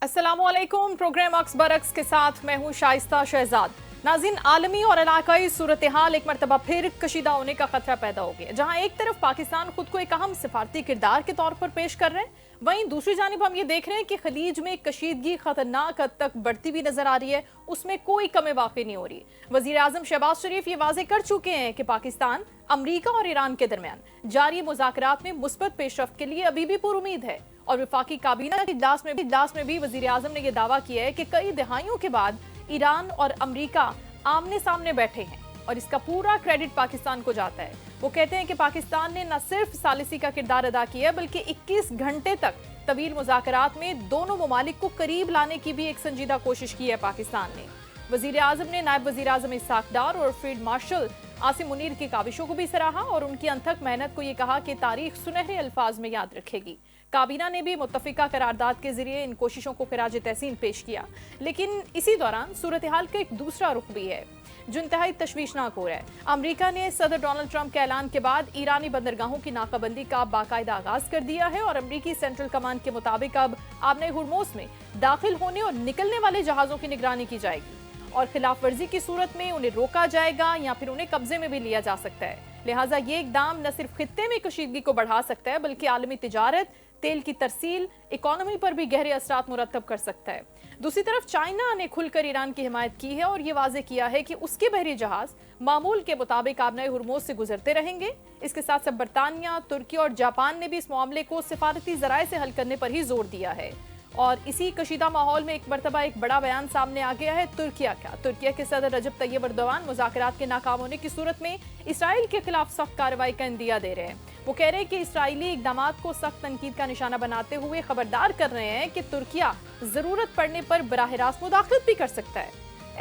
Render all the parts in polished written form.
अस्सलामुअलैकुम। प्रोग्राम अक्स बरक्स के साथ मैं हूं शाइस्ता शहजाद। नाज़रीन, आलमी और इलाकाई सूरत हाल एक मरतबा फिर कशीदा होने का खतरा पैदा हो गया। जहां एक तरफ पाकिस्तान खुद को एक अहम सिफारती किरदार के तौर पर पेश कर रहे हैं, वहीं दूसरी जानिब हम ये देख रहे हैं कि खलीज में कशीदगी खतरनाक हद तक बढ़ती हुई नजर आ रही है। उसमें कोई कमी वाक़ई नहीं हो रही। वज़ीर आज़म शहबाज शरीफ ये वाज़े कर चुके हैं कि पाकिस्तान, अमरीका और ईरान के दरमियान जारी मुज़ाकरात में मुस्बत पेशरफ्त के लिए अभी भी पुरुमीद है। और वफाकी काबीना के इजलास में भी वज़ीर आज़म ने यह दावा किया है कि कई दहाइयों के बाद ईरान और अमरीका आमने सामने बैठे हैं और इसका पूरा क्रेडिट पाकिस्तान को जाता है। वो कहते हैं कि पाकिस्तान ने न सिर्फ सालिसी का किरदार अदा किया बल्कि 21 घंटे तक तवील मुज़ाकरात में दोनों ममालिक को करीब लाने की भी एक संजीदा कोशिश की है पाकिस्तान ने। वज़ीर आज़म ने नायब वज़ीर आज़म इसाक डार और फील्ड मार्शल आसिम मुनीर की काविशों को भी सराहा और उनकी अनथक मेहनत को ये कहा कि तारीख सुनहरे अल्फाज में याद रखेगी। काबीना ने भी मुत्तफिका करारदाद के जरिए इन कोशिशों को खिराज तहसीन पेश किया। लेकिन इसी दौरान सूरत हाल का एक दूसरा रुख भी है जो इंतहाई तशवीशनाक हो रहा है। अमरीका ने सदर डोनाल्ड ट्रंप के ऐलान के बाद ईरानी बंदरगाहों की नाकाबंदी का बाकायदा आगाज कर दिया है और अमरीकी सेंट्रल कमांड के मुताबिक अब आबने हुर्मुज़ में दाखिल होने और निकलने वाले जहाजों की निगरानी की जाएगी और खिलाफ वर्जी की सूरत में उन्हें रोका जाएगा या फिर उन्हें कब्जे में भी लिया जा सकता है। लिहाजा ये इकदाम न सिर्फ खित्ते में कशीदगी को बढ़ा सकता है बल्कि आलमी तिजारत, तेल की तरसील, इकोनॉमी पर भी गहरे असरात मुरतब कर सकता है। दूसरी तरफ चाइना ने खुलकर ईरान की हिमायत की है और ये वाजे किया है कि उसके बहरी जहाज मामूल के मुताबिक आबनाए हुर्मुज़ से गुजरते रहेंगे। इसके साथ साथ बरतानिया, तुर्की और जापान ने भी इस मामले को सिफारती जराए से हल करने पर ही जोर दिया है। और इसी कशीदा माहौल में एक मरतबा एक बड़ा बयान सामने आ गया है तुर्किया का। तुर्किया के सदर रजब तैयब अर्दोगान मुज़ाकरात के नाकाम होने की सूरत में इसराइल के खिलाफ सख्त कार्रवाई का इंदिया दे रहे हैं। वो कह रहे हैं कि इसराइली इक़दामात को सख्त तनकीद का निशाना बनाते हुए खबरदार कर रहे हैं कि तुर्किया जरूरत पड़ने पर बराह रास्त मुदाखलत भी कर सकता है।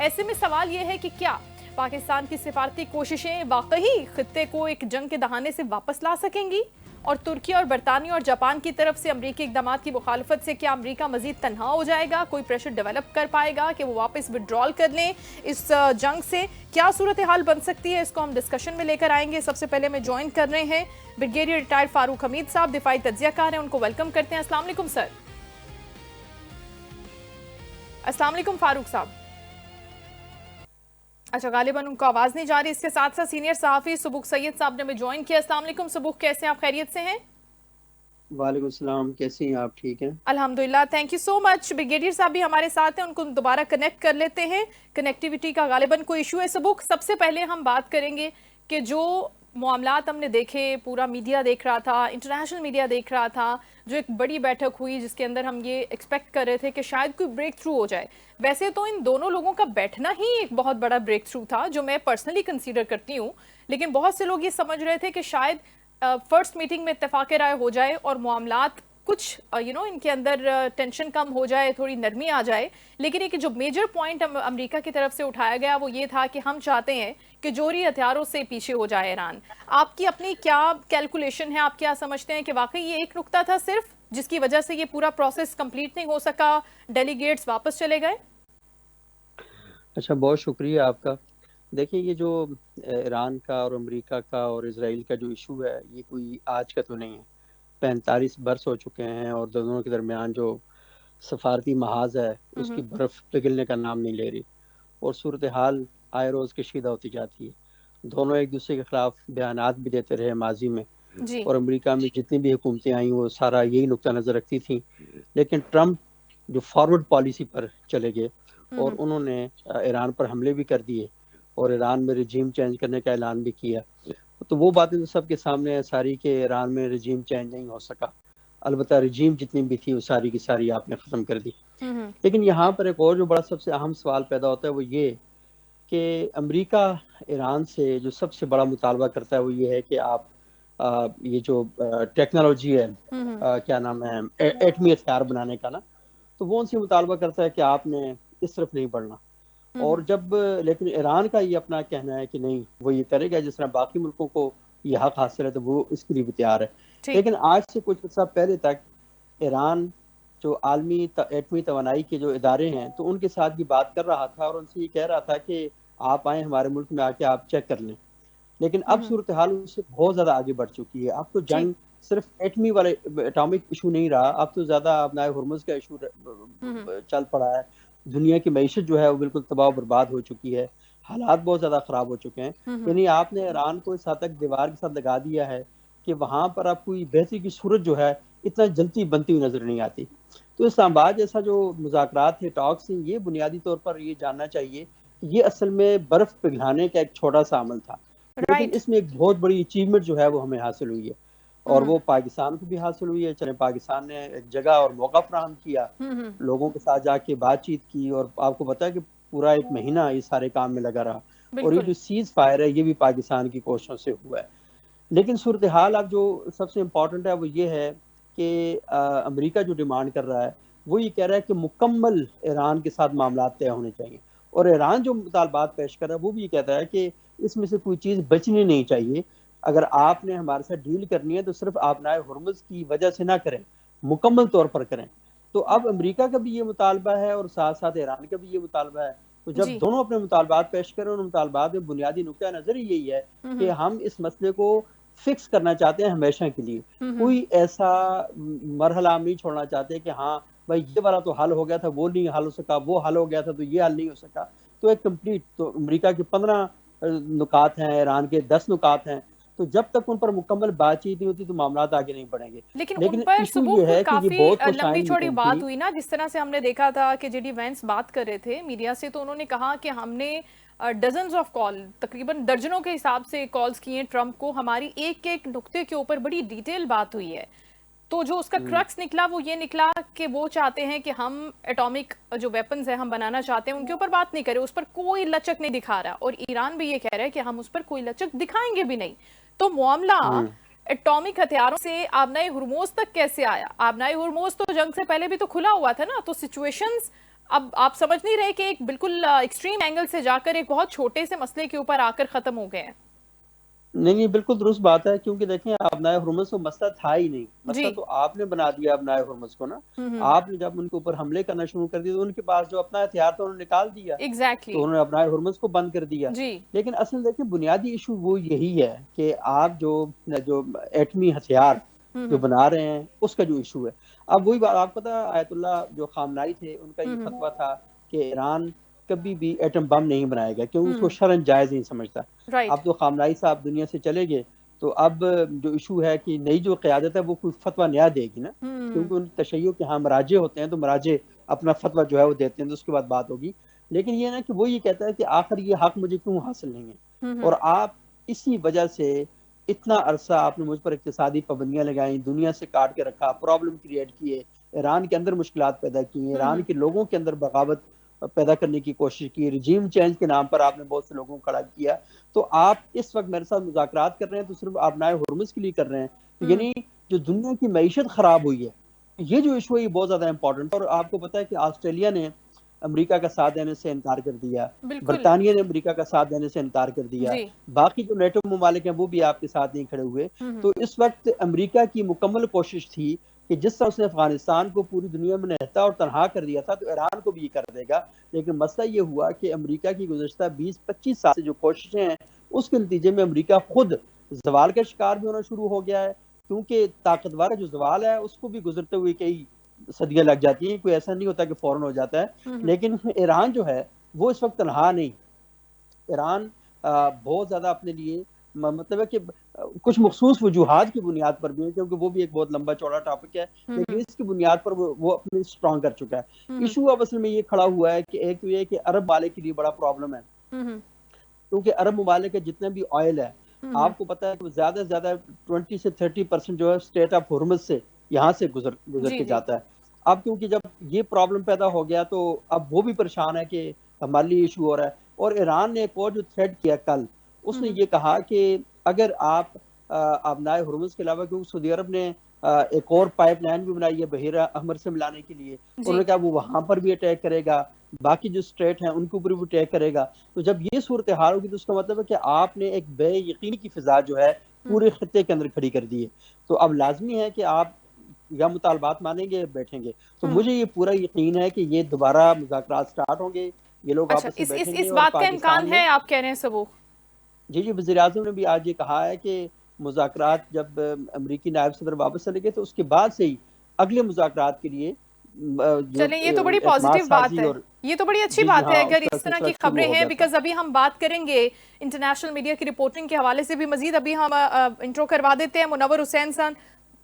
ऐसे में सवाल यह है कि क्या पाकिस्तान की सिफारती कोशिशें वाकई खित्ते को एक जंग के दहाने से वापस ला सकेंगी और तुर्की और बरतानिया और जापान की तरफ से अमरीकी इक़दामात की मुखालफत से क्या अमरीका मजीद तन्हा हो जाएगा? कोई प्रेशर डेवलप कर पाएगा कि वो वापस विड्रॉल कर लें इस जंग से? क्या सूरत हाल बन सकती है, इसको हम डिस्कशन में लेकर आएंगे। सबसे पहले मैं ज्वाइन कर रहे हैं ब्रिगेडियर रिटायर्ड फारूक हमीद साहब, दिफाई तज्जियाकार हैं, उनको वेलकम करते हैं। अस्सलाम वालेकुम सर। अस्सलाम वालेकुम फारूक साहब। अच्छा, गालिबन उनको आवाज नहीं जा रही। इसके साथ साथ सीनियर सहाफी सुबुक सैयद साहब ने भी ज्वाइन किया। अस्सलाम वालेकुम सुबुक, कैसे हैं आप? खैरियत से हैं? वालेकुम सलाम, कैसी हैं आप? ठीक हैं अल्हम्दुलिल्लाह, thank you so much. Brigadier साहब भी हमारे साथ हैं, उनको दोबारा कनेक्ट कर लेते हैं। कनेक्टिविटी का गालिबन कोई इशू है। सुबुक, सबसे पहले हम बात करेंगे कि जो मामलात हमने देखे, पूरा मीडिया देख रहा था, इंटरनेशनल मीडिया देख रहा था, जो एक बड़ी बैठक हुई जिसके अंदर हम ये एक्सपेक्ट कर रहे थे कि शायद कोई ब्रेक थ्रू हो जाए। वैसे तो इन दोनों लोगों का बैठना ही एक बहुत बड़ा ब्रेक थ्रू था जो मैं पर्सनली कंसीडर करती हूँ, लेकिन बहुत से लोग ये समझ रहे थे कि शायद फर्स्ट मीटिंग में इत्तेफाक राय हो जाए और मामलात कुछ इनके अंदर टेंशन कम हो जाए, थोड़ी नरमी आ जाए। लेकिन एक जो मेजर पॉइंट अमेरिका की तरफ से उठाया गया वो ये था कि हम चाहते हैं कि जोहरी हथियारों से पीछे हो जाए ईरान। आपकी अपनी क्या कैलकुलेशन है? आप क्या समझते हैं कि वाकई ये एक नुक्ता था सिर्फ जिसकी वजह से ये पूरा प्रोसेस कंप्लीट नहीं हो सका, डेलीगेट्स वापस चले गए? अच्छा, बहुत शुक्रिया आपका। देखिए, ये जो ईरान का और अमेरिका का और इजराइल का जो इशू है, ये कोई आज का तो नहीं है। 45 बरस हो चुके हैं और दोनों के दरमियान जो सफारती महाज है उसकी बर्फ पिघलने का नाम नहीं ले रही और सूरत हाल आए रोज़ कशीदा होती जाती है। दोनों एक दूसरे के खिलाफ बयानात भी देते रहे माजी में जी। और अमेरिका में जितनी भी हुकूमतें आई वो सारा यही नुक्ता नज़र रखती थी। लेकिन ट्रंप जो फॉरवर्ड पॉलिसी पर चले गए और उन्होंने ईरान पर हमले भी कर दिए और ईरान में रजीम चेंज करने का ऐलान भी किया। तो वो बातें तो सबके सामने है सारी कि ईरान में रजीम चेंज नहीं हो सका। अलबत्ता रजीम जितनी भी थी वो सारी की सारी आपने ख़त्म कर दी। लेकिन यहाँ पर एक और जो बड़ा सबसे अहम सवाल पैदा होता है वो ये कि अमेरिका ईरान से जो सबसे बड़ा मुतालबा करता है वो ये है कि आप ये जो टेक्नोलॉजी है, क्या नाम है, एटमी हथियार बनाने का ना, तो वो उनसे मुतालबा करता है कि आपने इस तरफ नहीं बढ़ना। और जब लेकिन ईरान का ये अपना कहना है कि नहीं, वो ये करेगा जिस तरह बाकी मुल्कों को ये हक हासिल है तो वो इसके लिए भी तैयार है। लेकिन आज से कुछ अर्सा पहले तक ईरान जो आलमी एटमी तवानाई के जो इदारे हैं तो उनके साथ भी बात कर रहा था और उनसे ये कह रहा था कि आप आए हमारे मुल्क में आके आप चेक कर लें। लेकिन अब सूरत हाल उससे बहुत ज़्यादा आगे बढ़ चुकी है। अब तो जंग सिर्फ एटमी वाले एटॉमिक इशू नहीं रहा, अब तो ज्यादा अपना हुर्मुज का इशू चल पड़ा है। दुनिया की मईशत जो है वो बिल्कुल तबाह बर्बाद हो चुकी है, हालात बहुत ज्यादा खराब हो चुके हैं। यानी आपने ईरान को इस हद तक दीवार के साथ लगा दिया है कि वहां पर अब कोई बेहतरी की सूरत जो है इतना जल्दी बनती हुई नजर नहीं आती। तो इस्लामाबाद जैसा जो मुज़ाकरात थे, टॉक्स थे, ये बुनियादी तौर पर ये जानना चाहिए कि ये असल में बर्फ पिघलाने का एक छोटा सा अमल था, लेकिन इसमें एक बहुत बड़ी अचीवमेंट जो है वो हमें हासिल हुई है, और वो पाकिस्तान को भी हासिल हुई है। चले पाकिस्तान ने एक जगह और मौका फराहम किया, लोगों के साथ जाके बातचीत की, और आपको पता है कि पूरा एक महीना ये सारे काम में लगा रहा, और ये जो सीज फायर है ये भी पाकिस्तान की कोशिशों से हुआ है। लेकिन सूरत हाल अब जो सबसे इम्पोर्टेंट है वो ये है कि अमेरिका जो डिमांड कर रहा है वो ये कह रहा है कि मुकम्मल ईरान के साथ मामला तय होने चाहिए, और ईरान जो मुतालबात पेश कर रहा है वो भी ये कहता है कि इसमें से कोई चीज़ बचनी नहीं चाहिए। अगर आपने हमारे साथ डील करनी है तो सिर्फ आबनाए हुर्मुज की वजह से ना करें, मुकम्मल तौर पर करें। तो अब अमेरिका का भी ये मुतालबा है और साथ साथ ईरान का भी ये मुतालबा है। तो जब दोनों अपने मुतालबात पेश करें, उन मुतालबात में बुनियादी नुक्ता नजर यही है कि हम इस मसले को फिक्स करना चाहते हैं हमेशा के लिए, कोई ऐसा मरहला हम नहीं छोड़ना चाहते कि हाँ भाई ये वाला तो हल हो गया था, वो नहीं हल हो सका, वो हल हो गया था तो ये हल नहीं हो सका। तो एक कंप्लीट, तो अमेरिका के 15 नुकात हैं, ईरान के 10 नुकात हैं, तो जब तक उन पर मुकम्मल बातचीत नहीं होती तो मामला आगे नहीं बढ़ेंगे। लेकिन उन पर इशू ये है कि ये बहुत लंबी चौड़ी बात हुई ना, जिस तरह से हमने देखा था कि जेडी वेंस बात कर रहे थे मीडिया से, तो उन्होंने कहा कि हमने डजन्स ऑफ कॉल, तकरीबन दर्जनों के हिसाब से कॉल्स किए ट्रंप को, हमारी एक एक नुक्ते के ऊपर बड़ी डिटेल बात हुई है। तो जो उसका क्रक्स निकला वो ये निकला कि वो चाहते हैं कि हम एटॉमिक जो वेपन्स है हम बनाना चाहते हैं, उनके ऊपर बात नहीं करें, उस पर कोई लचक नहीं दिखा रहा, और ईरान भी ये कह रहा है कि हम उस पर कोई लचक दिखाएंगे भी नहीं। तो मामला एटॉमिक हथियारों से आबनाए हुर्मुज तक कैसे आया? आबनाए हुर्मुज तो जंग से पहले भी तो खुला हुआ था ना। तो सिचुएशंस अब आप समझ नहीं रहे कि एक बिल्कुल एक्सट्रीम एंगल से जाकर एक बहुत छोटे से मसले के ऊपर आकर खत्म हो गए हैं। नहीं, बिल्कुल दुरुस्त बात है, क्योंकि देखें आबनाए हुर्मुज को मसला था ही नहीं, मसला तो आपने बना दिया आबनाए हुर्मुज को ना। आपने जब उनके ऊपर हमले करना शुरू कर दिया तो उनके पास जो अपना हथियार था उन्होंने निकाल दिया, तो उन्होंने आबनाए हुर्मुज को बंद कर दिया। लेकिन असल देखिए बुनियादी इशू वो यही है कि आप जो एटमी हथियार जो बना रहे हैं उसका जो इशू है। अब वही बात, आपको पता आयतुल्लाह जो खामनाई थे उनका ये फतवा था कि ईरान कभी भी एटम बम नहीं बनाएगा, क्योंकि उसको शरन जायज नहीं समझता। अब तो खामनाई साहब दुनिया से चले गए, तो अब जो इशू है कि नई जो क़यादत है वो कोई फतवा नया देगी ना, क्योंकि उन तशय्युर के यहाँ मराजे होते हैं, तो मराजे अपना फतवा जो है वो देते हैं, तो उसके बाद बात होगी। लेकिन ये ना कि वो ये कहता है कि आखिर ये हक मुझे क्यों हासिल नहीं है, और आप इसी वजह से इतना अरसा आपने मुझ पर इक्तिसादी पाबंदियां लगाई, दुनिया से काट के रखा, प्रॉब्लम क्रिएट किए, ईरान के अंदर मुश्किलात पैदा की, ईरान के लोगों के अंदर बगावत पैदा करने की कोशिश की, रिजीम चेंज के नाम पर आपने बहुत से लोगों को खड़ा किया। तो आप इस वक्त मेरे साथ मुज़ाकरात कर रहे हैं तो सिर्फ आबनाए हुर्मुज के लिए कर रहे हैं, यानी जो दुनिया की मईशत खराब हुई है, ये जो इशू है ये बहुत ज्यादा इंपॉर्टेंट है। और आपको पता है कि ऑस्ट्रेलिया ने अमेरिका का साथ देने से इनकार कर दिया, बरतानिया ने अमेरिका का साथ देने से इनकार कर दिया, बाकी जो नेटो ममालिक हैं वो भी आपके साथ नहीं खड़े हुए। तो इस वक्त अमेरिका की मुकम्मल कोशिश थी कि जिस तरह उसने अफगानिस्तान को पूरी दुनिया में निहत्ता और तनहा कर दिया था, तो ईरान को भी ये कर देगा। लेकिन मसला ये हुआ कि अमेरिका की गुज़श्ता 20-25 साल से जो कोशिशें हैं उसके नतीजे में अमेरिका खुद जवाल का शिकार भी होना शुरू हो गया है, क्योंकि ताकतवर जो जवाल है उसको भी गुजरते हुए कई सदियां लग जाती हैं, कोई ऐसा नहीं होता कि फौरन हो जाता है। लेकिन ईरान जो है वो इस वक्त तनहा नहीं, ईरान बहुत ज्यादा अपने लिए मतलब है कि कुछ मखसूस वजूहात की बुनियाद पर भी है, क्योंकि वो भी एक बहुत लंबा चौड़ा टॉपिक है, लेकिन इसकी बुनियाद पर वो अपने स्ट्रॉन्ग कर चुका है। इशू अब असल में ये खड़ा हुआ है कि एक तो ये कि अरब वाले के लिए बड़ा प्रॉब्लम है, क्योंकि अरब ममालिक के जितने भी ऑयल है, आपको पता है कि ज्यादा से ज्यादा 20 से 30% जो है स्टेट ऑफ हुर्मुज से यहाँ से गुजर के जाता है। अब क्योंकि जब ये प्रॉब्लम पैदा हो गया तो अब वो भी परेशान है कि हमारे लिए इशू हो रहा है। और ईरान ने एक और जो थ्रेट किया कल, उसने ये कहा कि अगर आप आबनाए हुर्मुज के अलावा, क्योंकि सऊदी अरब ने एक और पाइपलाइन भी बनाई है बहीरा अहमर से मिलाने के लिए, उन्होंने कहा वो वहां पर भी अटैक करेगा, बाकी जो स्टेट हैं उनके ऊपर भी अटैक करेगा। तो जब ये सूरत हाल होगी तो उसका मतलब है कि आपने एक बेयकीनी की फिजा जो है पूरे खित्ते के अंदर खड़ी कर दी है। तो अब लाजमी है कि आप या मुतालबात मानेंगे या बैठेंगे। तो मुझे ये पूरा यकीन है कि ये दोबारा मुज़ाकरात स्टार्ट होंगे, ये लोग आपस में बैठेंगे। इस बात का इम्कान है, आप कह रहे हैं सबूत? जी, वज़ीर आज़म ने भी आज ये कहा है कि मुज़ाकरात जब अमरीकी नायब सदर वापस चले गए तो उसके बाद से ही अगले मुज़ाकरात के लिए जो चलें, ये तो बड़ी एतमाद पॉजिटिव बात साजी है। और ये तो बड़ी अच्छी जी बात है हाँ, अगर उसका इस तरह सिलसिला की शुरू खबरें हो हैं, गया था। बिकॉज अभी हम बात करेंगे इंटरनेशनल मीडिया की रिपोर्टिंग के हवाले से भी मजीद। अभी हम इंट्रो करवा देते हैं मुनव्वर हुसैन सन,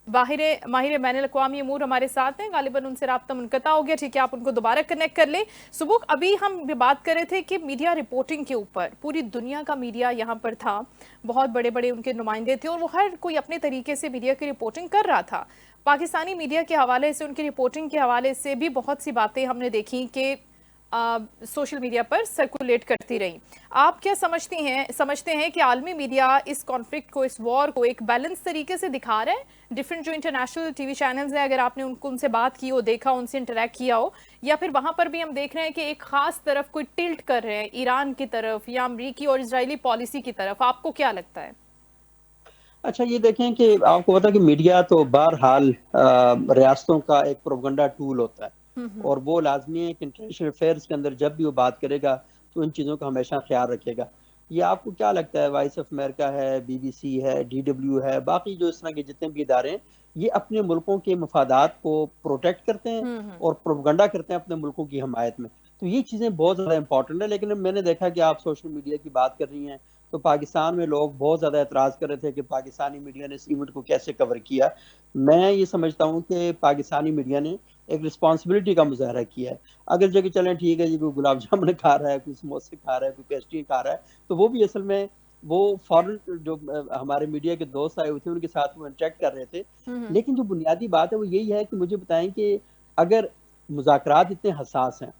माहिर बैनुल अक़वामी अमूर हमारे साथ हैं। गालिबन उनसे राब्ता मुनक़ता हो गया, ठीक है, आप उनको दोबारा कनेक्ट कर लें। सुबुह अभी हम बात कर रहे थे कि मीडिया रिपोर्टिंग के ऊपर पूरी दुनिया का मीडिया यहाँ पर था, बहुत बड़े बड़े उनके नुमाइंदे थे और वो हर कोई अपने तरीके से मीडिया की रिपोर्टिंग कर रहा था। पाकिस्तानी मीडिया के हवाले से, उनकी रिपोर्टिंग के हवाले से भी बहुत सी बातें हमने देखी कि सोशल मीडिया पर सर्कुलेट करती रही। आप क्या समझते हैं कि आलमी मीडिया इस कॉन्फ्लिक्ट को, इस वॉर को एक बैलेंस तरीके से दिखा रहा है? डिफरेंट जो इंटरनेशनल टीवी चैनल्स हैं, अगर आपने उनसे बात की हो, देखा, उनसे इंटरेक्ट किया हो, या फिर वहां पर भी हम देख रहे हैं कि एक खास तरफ कोई टिल्ट कर रहे हैं, ईरान की तरफ या अमरीकी और इजरायली पॉलिसी की तरफ, आपको क्या लगता है? अच्छा, ये देखें कि आपको पता है कि मीडिया तो बहरहाल रियासतों का एक प्रोपगंडा टूल होता है, और वो लाजमी है कि इंटरनेशनल अफेयर्स के अंदर जब भी वो बात करेगा तो इन चीज़ों का हमेशा ख्याल रखेगा। ये आपको क्या लगता है, वॉइस ऑफ अमेरिका है, BBC है, DW है, बाकी जो इस तरह के जितने भी इदारे हैं, ये अपने मुल्कों के मफादात को प्रोटेक्ट करते हैं और प्रोपगंडा करते हैं अपने मुल्कों की हमायत में। तो ये चीज़ें बहुत ज़्यादा इंपॉर्टेंट है। लेकिन मैंने देखा कि आप सोशल मीडिया की बात कर रही हैं, तो पाकिस्तान में लोग बहुत ज़्यादा एतराज़ कर रहे थे कि पाकिस्तानी मीडिया ने इस इवेंट को कैसे कवर किया। मैं ये समझता हूँ कि पाकिस्तानी मीडिया ने एक रिस्पॉन्सिबिलिटी का मुज़ाहरा किया है। अगर जगह चलें ठीक है जी, कोई गुलाब जामुन खा रहा है, कोई समोसे खा रहा है, कोई पेस्ट्री खा रहा है, तो वो भी असल में वो फॉरेन जो हमारे मीडिया के दोस्त आए हुए थे उनके साथ वो इंटरेक्ट कर रहे थे। लेकिन जो बुनियादी बात है वो यही है कि मुझे बताएं कि अगर मुज़ाकरात इतने हसास हैं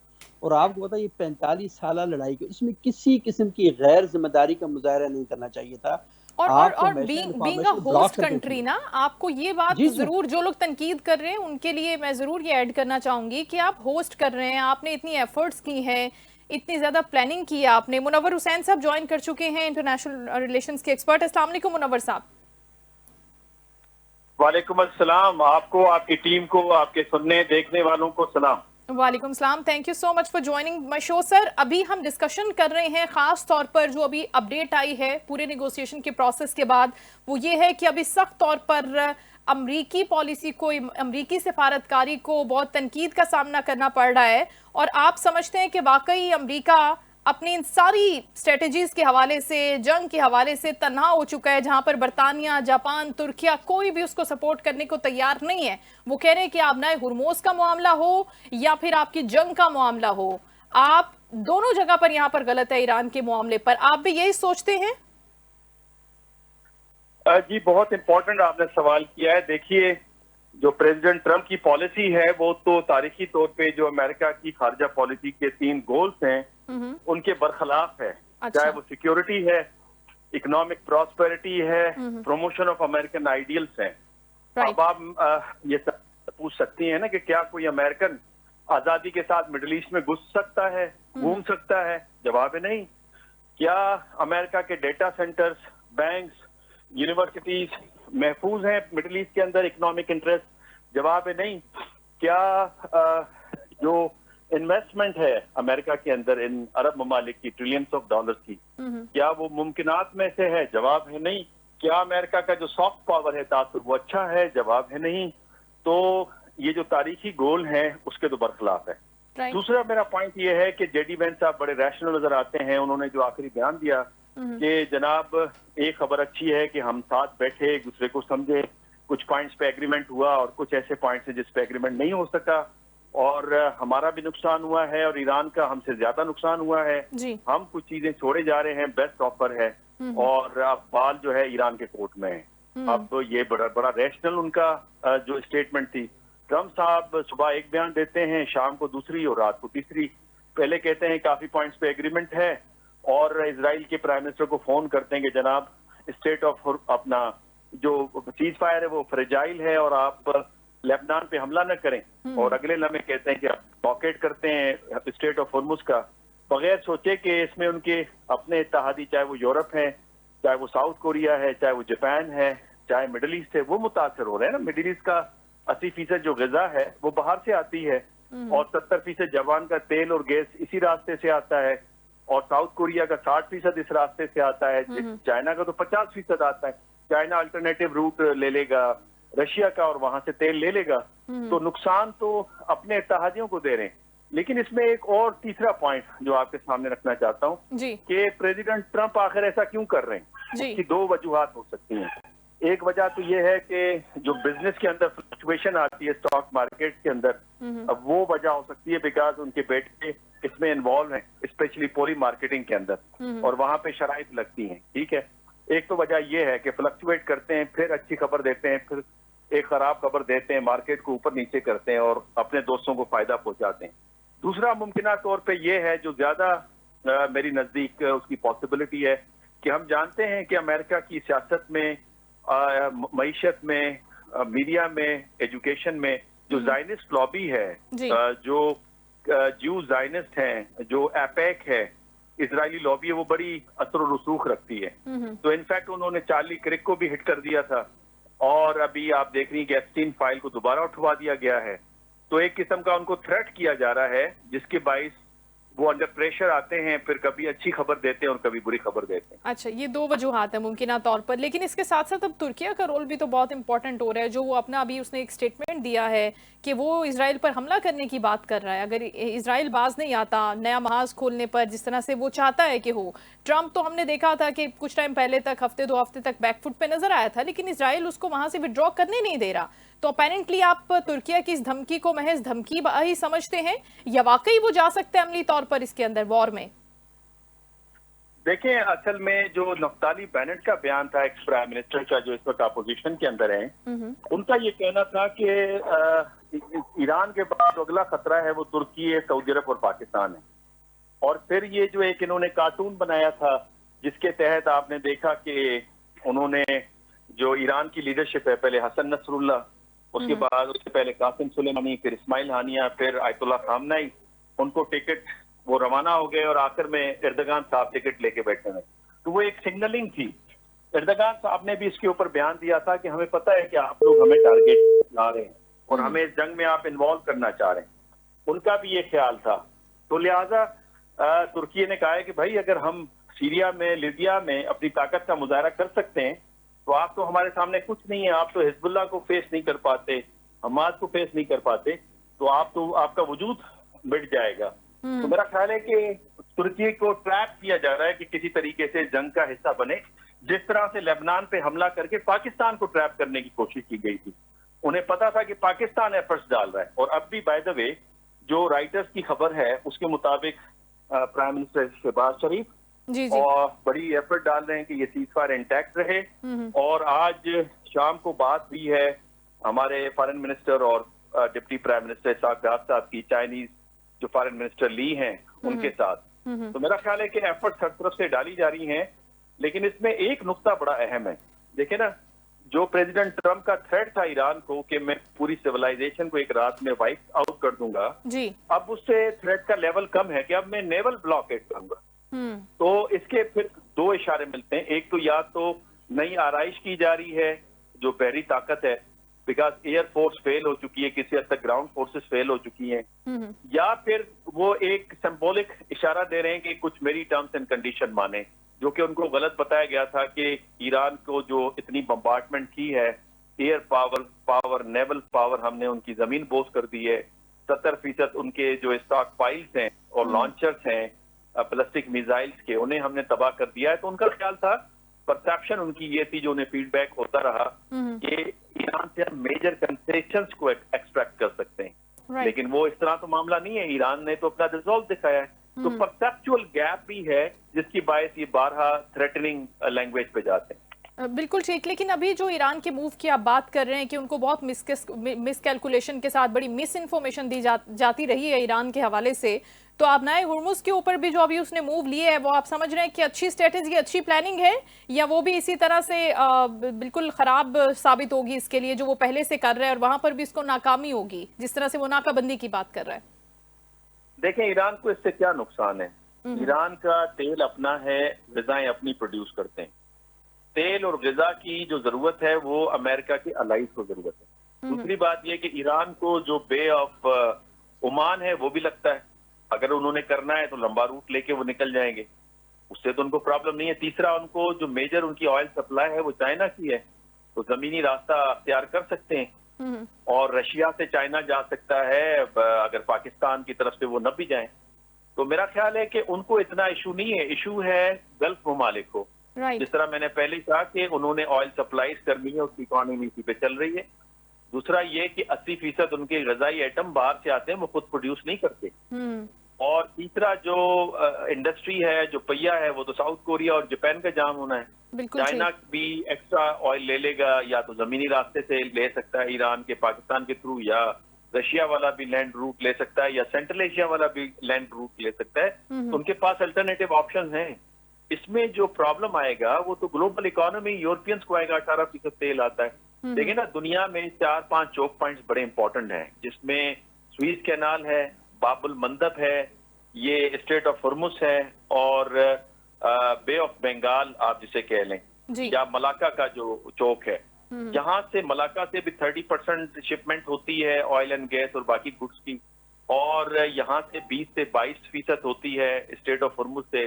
और आपको पता है ये 45 साल लड़ाई के, इसमें किसी किस्म की गैर जिम्मेदारी का मुजाहरा नहीं करना चाहिए था। और बीइंग अ होस्ट कंट्री ना, आपको ये बात जी जरूर, जो लोग तनकीद कर रहे हैं उनके लिए मैं जरूर ये ऐड करना चाहूंगी कि आप होस्ट कर रहे हैं, आपने इतनी एफर्ट्स की हैं, इतनी ज्यादा प्लानिंग की है आपने। मुनव्वर हुसैन साहब ज्वाइन कर चुके हैं, इंटरनेशनल रिलेशंस के एक्सपर्ट। अस्सलाम वालेकुम मुनव्वर साहब। वालेकुम अस्सलाम, आपको, आपकी टीम को, आपके सुनने देखने वालों को सलाम। वालेकुम सलाम, thank you so much for joining my show sir. अभी हम डिस्कशन कर रहे हैं खास तौर पर जो अभी अपडेट आई है पूरे नेगोशिएशन के प्रोसेस के बाद, वो ये है कि अभी सख्त तौर पर अमरीकी पॉलिसी को, अमरीकी सिफारतकारी को बहुत तनकीद का सामना करना पड़ रहा है। और आप समझते हैं कि वाकई अमरीका अपनी इन सारी स्ट्रेटजीज के हवाले से, जंग के हवाले से तन्हा हो चुका है, जहां पर बरतानिया, जापान, तुर्किया कोई भी उसको सपोर्ट करने को तैयार नहीं है। वो कह रहे हैं कि आप नए हुरमोज का मामला हो या फिर आपकी जंग का मामला हो, आप दोनों जगह पर यहां पर गलत है ईरान के मामले पर। आप भी यही सोचते हैं? जी, बहुत इंपॉर्टेंट आपने सवाल किया है। देखिए, जो प्रेसिडेंट ट्रंप की पॉलिसी है वो तो तारीखी तौर पे जो अमेरिका की खारजा पॉलिसी के 3 गोल्स हैं उनके बरखिलाफ है। अच्छा। चाहे वो सिक्योरिटी है, इकोनॉमिक प्रॉस्पेरिटी है, प्रमोशन ऑफ अमेरिकन आइडियल्स हैं। अब आप ये पूछ सकती हैं ना कि क्या कोई अमेरिकन आजादी के साथ मिडिल ईस्ट में घुस सकता है, घूम सकता है? जवाब है नहीं। क्या अमेरिका के डेटा सेंटर्स, बैंक्स, यूनिवर्सिटीज महफूज हैं मिडिल ईस्ट के अंदर इकोनॉमिक इंटरेस्ट? जवाब है नहीं। क्या जो इन्वेस्टमेंट है अमेरिका के अंदर इन अरब ममालिक की ट्रिलियंस ऑफ डॉलर्स की, क्या वो मुमकिनात में से है? जवाब है नहीं। क्या अमेरिका का जो सॉफ्ट पावर है तासुर वो अच्छा है? जवाब है नहीं। तो ये जो तारीखी गोल है उसके तो बरखिलाफ है। दूसरा मेरा पॉइंट ये है कि जेडी वेंस साहब बड़े रैशनल नजर आते हैं। उन्होंने जो आखिरी बयान दिया कि जनाब एक खबर अच्छी है कि हम साथ बैठे, एक दूसरे को समझे, कुछ पॉइंट्स पे एग्रीमेंट हुआ और कुछ ऐसे पॉइंट्स है जिस पे एग्रीमेंट नहीं हो सका, और हमारा भी नुकसान हुआ है और ईरान का हमसे ज्यादा नुकसान हुआ है। हम कुछ चीजें छोड़े जा रहे हैं, बेस्ट ऑफर है, और अब बाल जो है ईरान के कोर्ट में है। अब ये बड़ा रैशनल उनका जो स्टेटमेंट थी। ट्रम्प साहब सुबह एक बयान देते हैं, शाम को दूसरी और रात को तीसरी। पहले कहते हैं काफी पॉइंट्स पे एग्रीमेंट है और इजराइल के प्राइम मिनिस्टर को फोन करते हैं कि जनाब स्टेट ऑफ अपना जो सीज फायर है वो फ्रेजाइल है और आप लेबनान पे हमला न करें। और अगले लम्हे कहते हैं कि आप ब्लॉकेट करते हैं स्टेट ऑफ हॉर्मुज का, बगैर सोचे कि इसमें उनके अपने इत्तेहादी, चाहे वो यूरोप है, चाहे वो साउथ कोरिया है, चाहे वो जापान है, चाहे मिडिल ईस्ट है, वो मुतासर हो रहे हैं ना। मिडिल ईस्ट का 80% जो ग़िज़ा है वो बाहर से आती है और 70% जापान का तेल और गैस इसी रास्ते से आता है, और साउथ कोरिया का 60% इस रास्ते से आता है, चाइना का तो 50% आता है। चाइना अल्टरनेटिव रूट ले लेगा रशिया का और वहां से तेल ले लेगा, तो नुकसान तो अपने इत्तेहादियों को दे रहे हैं। लेकिन इसमें एक और तीसरा पॉइंट जो आपके सामने रखना चाहता हूं कि प्रेसिडेंट ट्रंप आखिर ऐसा क्यों कर रहे हैं। उसकी दो वजूहात हो सकती हैं। एक वजह तो ये है कि जो बिजनेस के अंदर फ्लक्चुएशन आती है स्टॉक मार्केट के अंदर, अब वो वजह हो सकती है बिकॉज उनके बेटे इसमें इन्वॉल्व हैं, स्पेशली पॉली मार्केटिंग के अंदर, और वहां पे शराइत लगती हैं। ठीक है, एक तो वजह ये है कि फ्लक्चुएट करते हैं, फिर अच्छी खबर देते हैं, फिर एक खराब खबर देते हैं, मार्केट को ऊपर नीचे करते हैं और अपने दोस्तों को फायदा पहुंचाते हैं। दूसरा मुमकिना तौर पे ये है, जो ज्यादा मेरी नजदीक उसकी पॉसिबिलिटी है, कि हम जानते हैं कि अमेरिका की सियासत में, मईशत में, मीडिया में, एजुकेशन में जो जायनिस्ट लॉबी है, जो ज्यू जायनिस्ट हैं, जो एपेक है, इजरायली लॉबी है, वो बड़ी असर और रसूख रखती है। तो इनफैक्ट उन्होंने चार्ली क्रिक को भी हिट कर दिया था, और अभी आप देख रही हैं कि एप्स्टीन फाइल को दोबारा उठवा दिया गया है। तो एक किस्म का उनको थ्रेट किया जा रहा है, जिसके बाइस वो अंडर प्रेशर आते हैं, फिर कभी अच्छी खबर देते हैं और कभी बुरी खबर देते हैं। अच्छा, ये दो वजूहात है मुमकिन तौर पर, लेकिन इसके साथ साथ अब तुर्किया का रोल भी तो बहुत इंपॉर्टेंट हो रहा है, जो वो अपना अभी उसने एक स्टेटमेंट दिया है कि वो इजराइल पर हमला करने की बात कर रहा है। अगर इजराइल बाज नहीं आता नया महाज खोलने पर, जिस तरह से वो चाहता है कि हो। ट्रंप तो हमने देखा था कि कुछ टाइम पहले तक, हफ्ते 2 हफ्ते तक बैकफुट पे नजर आया था, लेकिन इजराइल उसको वहां से विड्रॉ करने नहीं दे रहा। तो अपेरेंटली आप तुर्किया की इस धमकी को महज धमकी ही समझते हैं, या वाकई वो जा सकते हैं अमली तौर पर इसके अंदर वॉर में? देखें, असल में जो नफ्ताली बेनेट का बयान था, एक्स प्राइम मिनिस्टर का, जो इस वक्त अपोजिशन के अंदर है, उनका ये कहना था कि ईरान के बाद जो अगला खतरा है वो तुर्की है, सऊदी अरब और पाकिस्तान है। और फिर ये जो एक इन्होंने कार्टून बनाया था, जिसके तहत आपने देखा कि उन्होंने जो ईरान की लीडरशिप है, पहले हसन नसरुल्लाह, उसके बाद उससे पहले कासिम सुलेमानी, फिर इस्माइल हानिया, फिर आयतुल्लाह खामनाई, उनको टिकट वो रवाना हो गए और आखिर में एर्दोगान साहब टिकट लेके बैठे हैं। तो वो एक सिग्नलिंग थी। एर्दोगान साहब ने भी इसके ऊपर बयान दिया था कि हमें पता है कि आप लोग हमें टारगेट ला रहे हैं और हमें इस जंग में आप इन्वॉल्व करना चाह रहे हैं। उनका भी ये ख्याल था। तो लिहाजा तुर्की ने कहा है कि भाई, अगर हम सीरिया में, लिबिया में अपनी ताकत का मुजाहरा कर सकते हैं, तो आप तो हमारे सामने कुछ नहीं है। आप तो हिजबुल्लाह को फेस नहीं कर पाते, हमास को फेस नहीं कर पाते, तो आपका वजूद मिट जाएगा। तो मेरा ख्याल है कि तुर्की को ट्रैप किया जा रहा है कि किसी तरीके से जंग का हिस्सा बने, जिस तरह से लेबनान पे हमला करके पाकिस्तान को ट्रैप करने की कोशिश की गई थी। उन्हें पता था कि पाकिस्तान एफर्ट्स डाल रहा है। और अब भी बाय द वे, जो राइटर्स की खबर है उसके मुताबिक प्राइम मिनिस्टर शहबाज शरीफ और बड़ी एफर्ट डाल रहे हैं कि ये सीजफायर इंटैक्ट रहे। और आज शाम को बात भी है हमारे फॉरेन मिनिस्टर और डिप्टी प्राइम मिनिस्टर इसाक डार साहब की, चाइनीज जो फॉरेन मिनिस्टर ली हैं उनके साथ। तो मेरा ख्याल है कि एफर्ट हर तरफ से डाली जा रही हैं, लेकिन इसमें एक नुक्ता बड़ा अहम है। देखिए ना, जो प्रेसिडेंट ट्रंप का थ्रेट था ईरान को कि मैं पूरी सिविलाइजेशन को एक रात में वाइप आउट कर दूंगा, अब उससे थ्रेट का लेवल कम है कि अब मैं नेवल ब्लॉकेट करूंगा। तो इसके फिर दो इशारे मिलते हैं। एक तो या तो नई आराइश की जा रही है जो बहरी ताकत है, बिकॉज एयर फोर्स फेल हो चुकी है, किसी हद तक ग्राउंड फोर्सेस फेल हो चुकी हैं, या फिर वो एक सिंबॉलिक इशारा दे रहे हैं कि कुछ मेरी टर्म्स एंड कंडीशन माने, जो कि उनको गलत बताया गया था कि ईरान को जो इतनी बम्बार्टमेंट की है, एयर पावर, नेवल पावर, हमने उनकी जमीन बोझ कर दी है। 70% उनके जो स्टॉक फाइल्स हैं और लॉन्चर्स हैं प्लास्टिक मिसाइल्स के, उन्हें हमने तबाह कर दिया है। तो उनका ख्याल था, परसेप्शन उनकी ये थी, जो उन्हें फीडबैक होता रहा, कि ईरान से हम मेजर कंसेशंस को एक्सपेक्ट कर सकते हैं। लेकिन वो इस तरह तो मामला नहीं है। ईरान ने तो अपना रिजॉल्व दिखाया है। तो परसेप्चुअल गैप भी है, जिसकी बायस ये बारहा थ्रेटनिंग लैंग्वेज पे जाते हैं। बिल्कुल ठीक। लेकिन अभी जो ईरान के मूव की आप बात कर रहे हैं कि उनको बहुत मिसकैलकुलेशन के साथ बड़ी मिस इन्फॉर्मेशन दी जाती रही है ईरान के हवाले से, तो आबनाए हुर्मुज़ के ऊपर भी जो अभी उसने मूव लिए है, वो आप समझ रहे हैं कि अच्छी स्ट्रेटेजी, अच्छी प्लानिंग है, या वो भी इसी तरह से बिल्कुल खराब साबित होगी इसके लिए, जो वो पहले से कर रहा है और वहां पर भी इसको नाकामी होगी, जिस तरह से वो नाकाबंदी की बात कर रहा है? देखें, ईरान को इससे क्या नुकसान है? ईरान का तेल अपना है, ग़िज़ाएं अपनी प्रोड्यूस करते हैं। तेल और ग़िज़ा की जो जरूरत है वो अमेरिका की अलाइज को जरूरत है। दूसरी बात यह कि ईरान को जो बे ऑफ ओमान है वो भी लगता है। अगर उन्होंने करना है तो लंबा रूट लेके वो निकल जाएंगे। उससे तो उनको प्रॉब्लम नहीं है। तीसरा, उनको जो मेजर उनकी ऑयल सप्लाई है वो चाइना की है, तो जमीनी रास्ता अख्तियार कर सकते हैं और रशिया से चाइना जा सकता है अगर पाकिस्तान की तरफ से वो न भी जाए। तो मेरा ख्याल है कि उनको इतना इशू नहीं है, इशू है गल्फ ममालिक को। जिस तरह मैंने पहले कहा कि उन्होंने ऑयल सप्लाईज करनी है, उसकी इकॉनमी इसी पे चल रही है। दूसरा ये कि 80% उनके गजाई आइटम बाहर से आते हैं, वो खुद प्रोड्यूस नहीं करते। और तीसरा जो इंडस्ट्री है, जो पहिया है, वो तो साउथ कोरिया और जापान का जाम होना है। चाइना भी एक्स्ट्रा ऑयल ले लेगा, या तो जमीनी रास्ते से ले सकता है ईरान के पाकिस्तान के थ्रू, या रशिया वाला भी लैंड रूट ले सकता है, या सेंट्रल एशिया वाला भी लैंड रूट ले सकता है। तो उनके पास अल्टरनेटिव ऑप्शन हैं। इसमें जो प्रॉब्लम आएगा वो तो ग्लोबल इकोनॉमी, यूरोपियंस को आएगा। 18% तेल आता है। देखिए ना, दुनिया में 4-5 चोक पॉइंट्स बड़े इंपॉर्टेंट हैं, जिसमें स्वीज कैनाल है, बाबुल मंदब है, ये स्ट्रेट ऑफ हॉर्मुज है, और बे ऑफ बंगाल आप जिसे कह लें, या मलाका का जो चौक है। यहाँ से मलाका से भी 30% शिपमेंट होती है ऑयल एंड गैस और बाकी गुड्स की, और यहाँ से 20 से 22% होती है स्ट्रेट ऑफ हॉर्मुज से,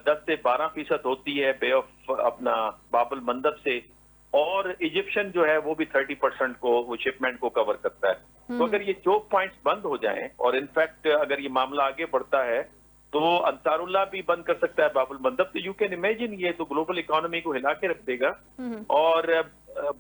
10 से 12% होती है बे ऑफ अपना बाबुल मंदब से, और इजिप्शियन जो है वो भी 30% को वो शिपमेंट को कवर करता है। तो अगर ये चोक पॉइंट्स बंद हो जाएं, और इनफैक्ट अगर ये मामला आगे बढ़ता है तो अंसारुल्लाह भी बंद कर सकता है बाबुल मंदब, तो यू कैन इमेजिन ये तो ग्लोबल इकोनॉमी को हिला के रख देगा। और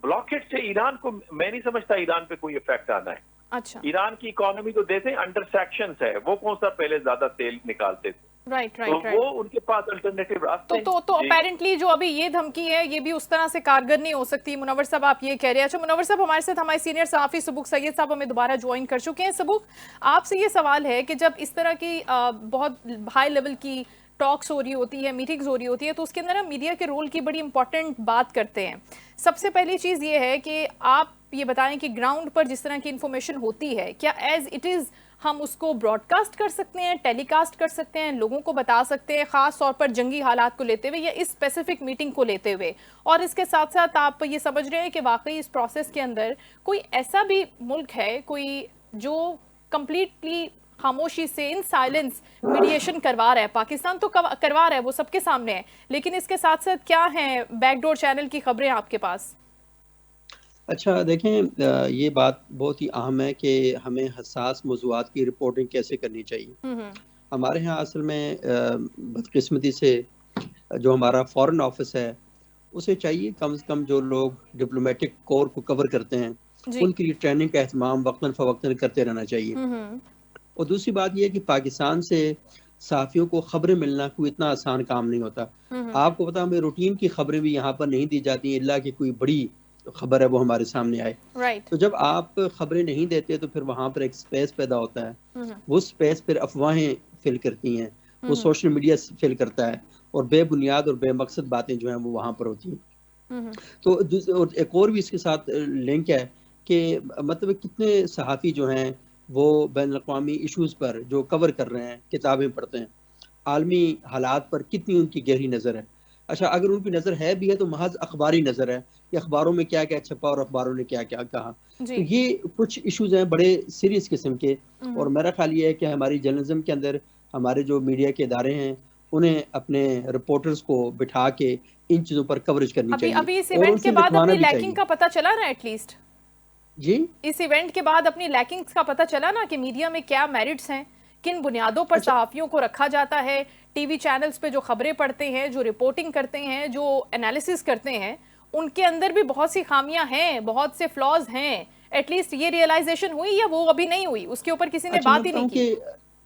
ब्लॉकेट से ईरान को, मैं नहीं समझता ईरान पे कोई इफेक्ट आना है। अच्छा, ईरान की इकोनॉमी तो जैसे अंडर सैंक्शंस है, वो कौन सा पहले ज्यादा तेल निकालते थे। राइट। वो उनके पास अल्टरनेटिव रास्ते तो अपेरेंटली जो अभी ये धमकी है ये भी उस तरह से कारगर नहीं हो सकती। मुनव्वर साहब आप ये कह रहे हैं। अच्छा मुनव्वर साहब, हमारे साथ हमारे सीनियर सहाफी सबूक सैयद साहब हमें दोबारा ज्वाइन कर चुके हैं। सबूक, आपसे ये सवाल है कि जब इस तरह की बहुत हाई लेवल की टॉक्स हो रही होती है, मीटिंग्स हो रही होती है, तो उसके अंदर हम मीडिया के रोल की बड़ी इंपॉर्टेंट बात करते हैं। सबसे पहली चीज़ ये है कि आप ये बताएं कि ग्राउंड पर जिस तरह की इंफॉर्मेशन होती है, क्या एज इट इज़ हम उसको ब्रॉडकास्ट कर सकते हैं, टेलीकास्ट कर सकते हैं, लोगों को बता सकते हैं, ख़ास तौर पर जंगी हालात को लेते हुए या इस स्पेसिफिक मीटिंग को लेते हुए? और इसके साथ साथ आप ये समझ रहे हैं कि वाकई इस प्रोसेस के अंदर कोई ऐसा भी मुल्क है कोई जो कंप्लीटली खामोशी से, इन साइलेंस मीडिएशन करवा रहा है? पाकिस्तान तो करवा रहा है, वो सबके सामने है, लेकिन इसके साथ साथ क्या है बैकडोर चैनल की खबरें आपके पास? अच्छा देखें, ये बात बहुत ही अहम है कि हमें हसास मौज़ूआत की रिपोर्टिंग कैसे करनी चाहिए। हमारे यहाँ असल में बदकिस्मती से जो हमारा फॉरेन ऑफिस है उसे चाहिए कम से कम जो लोग डिप्लोमेटिक कोर को कवर करते हैं उनके लिए ट्रेनिंग का एहतमाम वक्तन फ़वक्तन करते रहना चाहिए। और दूसरी बात यह है कि पाकिस्तान से सहाफ़ियों को खबरें मिलना कोई इतना आसान काम नहीं होता। आपको पता, हमें रूटीन की खबरें भी यहाँ पर नहीं दी जाती, इल्ला कि कोई बड़ी खबर है वो हमारे सामने आए। तो जब आप खबरें नहीं देते तो फिर वहाँ पर एक स्पेस पैदा होता है। वो स्पेस फिर अफवाहें फिल करती हैं, वो सोशल मीडिया फिल करता है, और बेबुनियाद और बेमकसद बातें जो हैं वो वहाँ पर होती हैं। तो एक और भी इसके साथ लिंक है कि मतलब कितने सहाफ़ी जो हैं वो बैनुल-अक़वामी इशूज़ पर जो कवर कर रहे हैं, किताबें पढ़ते हैं, आलमी हालात पर कितनी उनकी गहरी नज़र है। अच्छा, अगर उनकी नज़र है भी है तो महज अखबारी नज़र है कि अखबारों में क्या क्या छपा और अखबारों ने क्या क्या कहा। तो ये कुछ इश्यूज हैं बड़े सीरियस किस्म के, और मेरा ख्याल ये है कि हमारी जर्नलिज्म के अंदर हमारे जो मीडिया के इदारे हैं उन्हें अपने रिपोर्टर्स को बिठा के इन चीज़ों पर कवरेज करनी चाहिए। अभी इस इवेंट के बाद अपनी लैकिंग का पता चला ना, एटलीस्ट जी इस इवेंट के बाद अपनी लैकिंग्स का पता चला ना कि मीडिया में क्या मेरिट्स हैं, किन बुनियादों पर सहाफ़ियों को रखा जाता है, टीवी चैनल्स पे जो खबरें पढ़ते हैं, जो रिपोर्टिंग करते हैं, जो एनालिसिस करते हैं, उनके अंदर भी बहुत सी खामियां हैं, बहुत से फ्लॉज हैं। एटलीस्ट ये रियलाइजेशन हुई या वो अभी नहीं हुई, उसके ऊपर किसी ने बात ही नहीं की?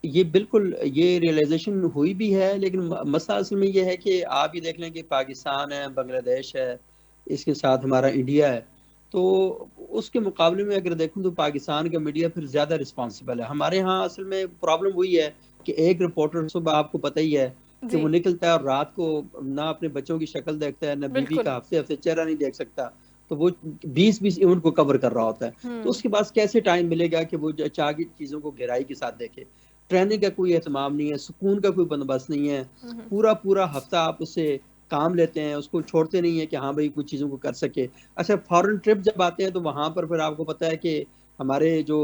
ये बिल्कुल ये रियलाइजेशन हुई भी है, लेकिन मसला असल में ये है कि आप ये देख लें कि पाकिस्तान है, बांग्लादेश है, इसके साथ हमारा इंडिया है, तो उसके मुकाबले में अगर देखूं तो पाकिस्तान का मीडिया फिर ज़्यादा रिस्पॉन्सिबल है। हमारे यहाँ असल में प्रॉब्लम हुई है कि एक रिपोर्टर सुबह, आपको पता ही है कि वो निकलता है और रात को ना अपने बच्चों की शक्ल देखता है, ना बीवी का हफ्ते हफ्ते चेहरा नहीं देख सकता, तो वो 20-20 इवेंट को कवर कर रहा होता है। तो उसके पास कैसे टाइम मिलेगा कि वो चाह की चीज़ों को गहराई के साथ देखे? ट्रेनिंग का कोई एहतमाम नहीं है, सुकून का कोई बंदोबस्त नहीं है। पूरा पूरा हफ्ता आप उससे काम लेते हैं, उसको छोड़ते नहीं है कि हाँ भाई कुछ चीज़ों को कर सके। अच्छा, फॉरेन ट्रिप जब आते हैं तो वहाँ पर फिर आपको पता है कि हमारे जो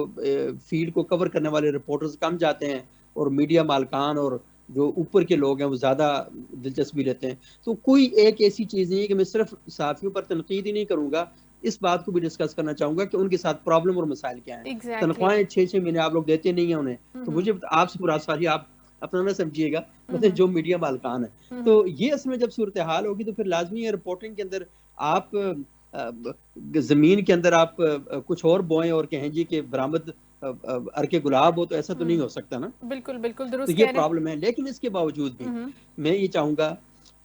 फील्ड को कवर करने वाले रिपोर्टर्स कम जाते हैं, और मीडिया मालकान और जो ऊपर के लोग हैं वो ज़्यादा दिलचस्पी लेते हैं। तो कोई एक ऐसी चीज़ नहीं है कि मैं सिर्फ सहाफ़ियों पर तनकीद ही नहीं करूँगा, इस बात को भी डिस्कस करना चाहूँगा कि उनके साथ प्रॉब्लम और मसाइल क्या हैं। तनख्वाहें 6-6 महीने आप लोग देते नहीं हैं उन्हें, तो मुझे आपसे बुरा सॉरी आप अपना ना समझिएगा, मतलब जो मीडिया मालकान है। तो ये असल में जब सूरत हाल होगी तो फिर लाजमी है रिपोर्टिंग के अंदर आप जमीन के अंदर आप कुछ और बोएं और कहें जी कि बरामद अर्के गुलाब हो, तो ऐसा तो नहीं हो सकता ना। बिल्कुल बिल्कुल तो दुरुस्त ये कह रहे हैं। प्रॉब्लम है। लेकिन इसके बावजूद भी मैं ये चाहूंगा